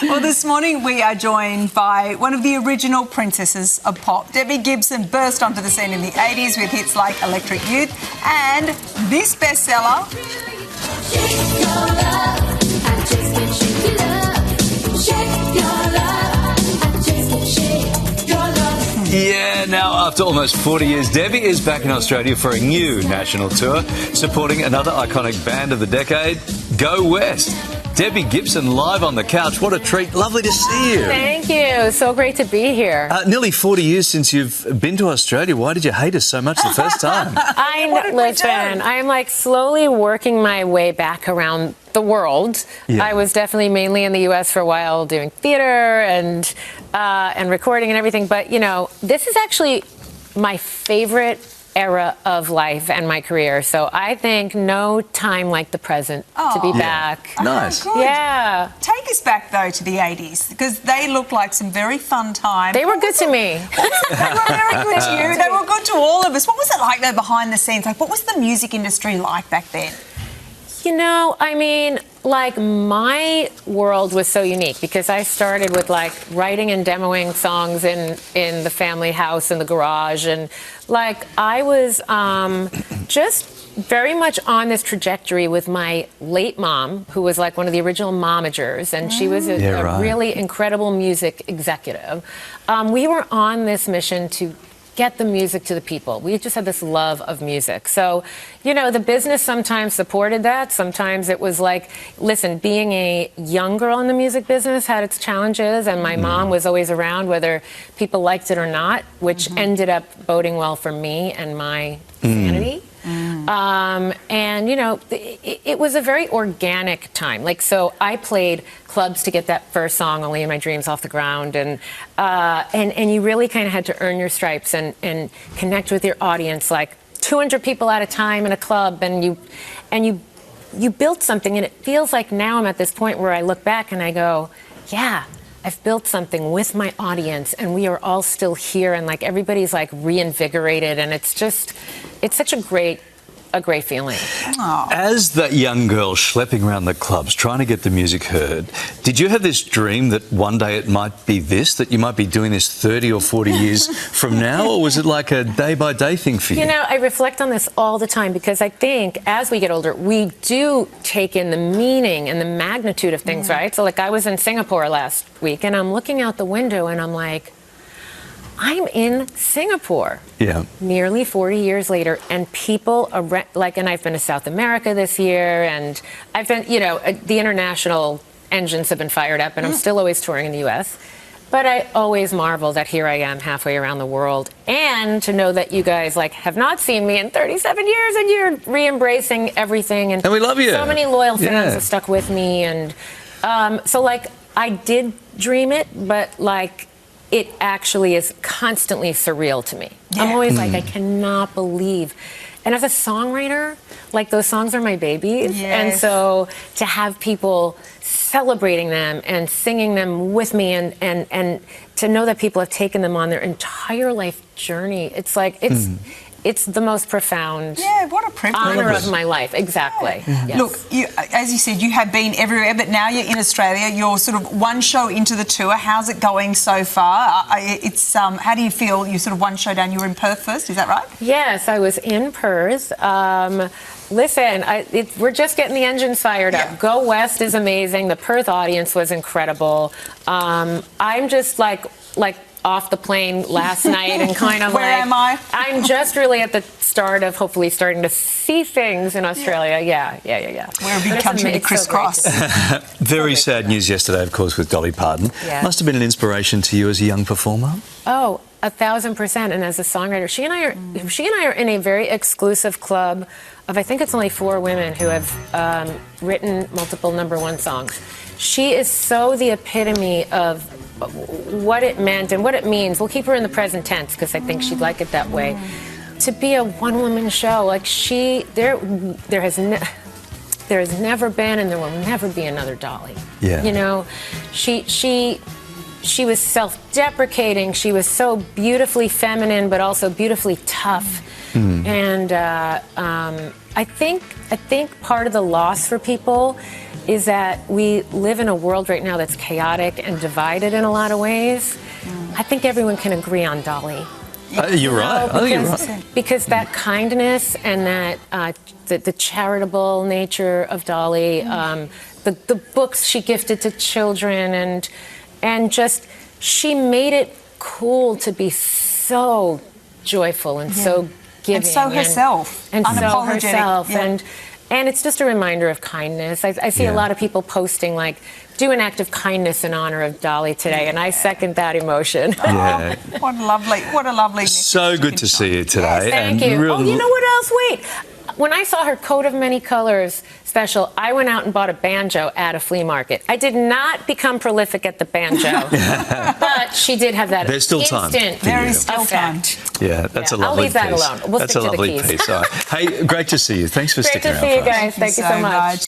Well, this morning we are joined by one of the original princesses of pop. Debbie Gibson burst onto the scene in the 80s with hits like Electric Youth and this bestseller. Yeah, now after almost 40 years, Debbie is back in Australia for a new national tour, supporting another iconic band of the decade, Go West. Debbie Gibson live on the couch. What a treat. Lovely to see you. Thank you. So great to be here. Nearly 40 years since you've been to Australia. Why did you hate us so much the first time? I'm like slowly working my way back around the world. Yeah. I was definitely mainly in the U.S. for a while doing theater and recording and everything. But, you know, this is actually my favorite era of life and my career. So I think no time like the present to be back. Nice. Oh, Yeah. Take us back, though, to the 80s, because they looked like some very fun times. They were good to me. They were very good to you. They were good to all of us. What was it like, though, behind the scenes? Like, what was the music industry like back then? You know, I mean, like, my world was so unique because I started with, like, writing and demoing songs in the family house in the garage. And, like, I was just very much on this trajectory with my late mom, who was, like, one of the original momagers. And she was a really incredible music executive. We were on this mission to get the music to the people. We just had this love of music. So, you know, the business sometimes supported that. Sometimes it was like, listen, being a young girl in the music business had its challenges, and my mom was always around whether people liked it or not, which ended up boding well for me and my sanity. And, you know, it was a very organic time. Like, so I played clubs to get that first song, Only in My Dreams, off the ground. And you really kind of had to earn your stripes and connect with your audience, like 200 people at a time in a club. And you built something. And it feels like now I'm at this point where I look back and I go, yeah, I've built something with my audience, and we are all still here, and like everybody's like reinvigorated, and it's such a great feeling. As that young girl schlepping around the clubs trying to get the music heard, did you have this dream that one day it might be this, that you might be doing this 30 or 40 years from now, or was it like a day-by-day thing for you? You know, I reflect on this all the time because I think as we get older, we do take in the meaning and the magnitude of things, right? So, like, I was in Singapore last week, and I'm looking out the window, and I'm like, I'm in Singapore. Yeah. Nearly 40 years later, and people are like, and I've been to South America this year, and I've been, you know, the international engines have been fired up, and I'm still always touring in the U.S. But I always marvel that here I am halfway around the world, and to know that you guys like have not seen me in 37 years, and you're re-embracing everything, and we love you. So many loyal fans have stuck with me, and so like I did dream it, but like, it actually is constantly surreal to me. Yeah. I'm always like, I cannot believe. And as a songwriter, like, those songs are my babies. Yes. And so to have people celebrating them and singing them with me, and to know that people have taken them on their entire life journey, it's like, it's the most profound what a privilege. honor of my life. Exactly. Yeah. Yes. Look, as you said, you have been everywhere, but now you're in Australia. You're sort of one show into the tour. How's it going so far? How do you feel? You sort of one show down. You were in Perth first, is that right? Yes, I was in Perth. Listen, we're just getting the engines fired up. Go West is amazing. The Perth audience was incredible. I'm just like off the plane last night and kind of Where am I? I'm just really at the start of hopefully starting to see things in Australia. Yeah. We're a big country to crisscross. Very sad news yesterday, of course, with Dolly Parton. Yes. Must have been an inspiration to you as a young performer. Oh, 1,000%. And as a songwriter, she and I are in a very exclusive club of, I think it's only 4 women who have written multiple #1 songs. She is so the epitome of what it meant and what it means. We'll keep her in the present tense because I think she'd like it that way. To be a one-woman show, like there has never been, and there will never be another Dolly. Yeah. You know, she was self-deprecating. She was so beautifully feminine, but also beautifully tough. And I think I think part of the loss for people is that we live in a world right now that's chaotic and divided in a lot of ways. I think everyone can agree on Dolly. You're right. I think you're right. Because that kindness and that the charitable nature of Dolly, the books she gifted to children, and just she made it cool to be so joyful and so giving, and so herself, and so herself, yeah. And it's just a reminder of kindness. I see a lot of people posting like, do an act of kindness in honor of Dolly today, and I second that emotion. Yeah. What a lovely message. So good to see you today. Yes, thank you. Oh, you know what else? Wait. When I saw her Coat of Many Colors special, I went out and bought a banjo at a flea market. I did not become prolific at the banjo, but she did have that There's still time. There is still time. Yeah, that's a lovely I'll leave that piece. alone. We'll That's stick a to the lovely keys. piece. All right. Hey, great to see you. Thanks for Great sticking to around. see you for us. guys. Thank you so much.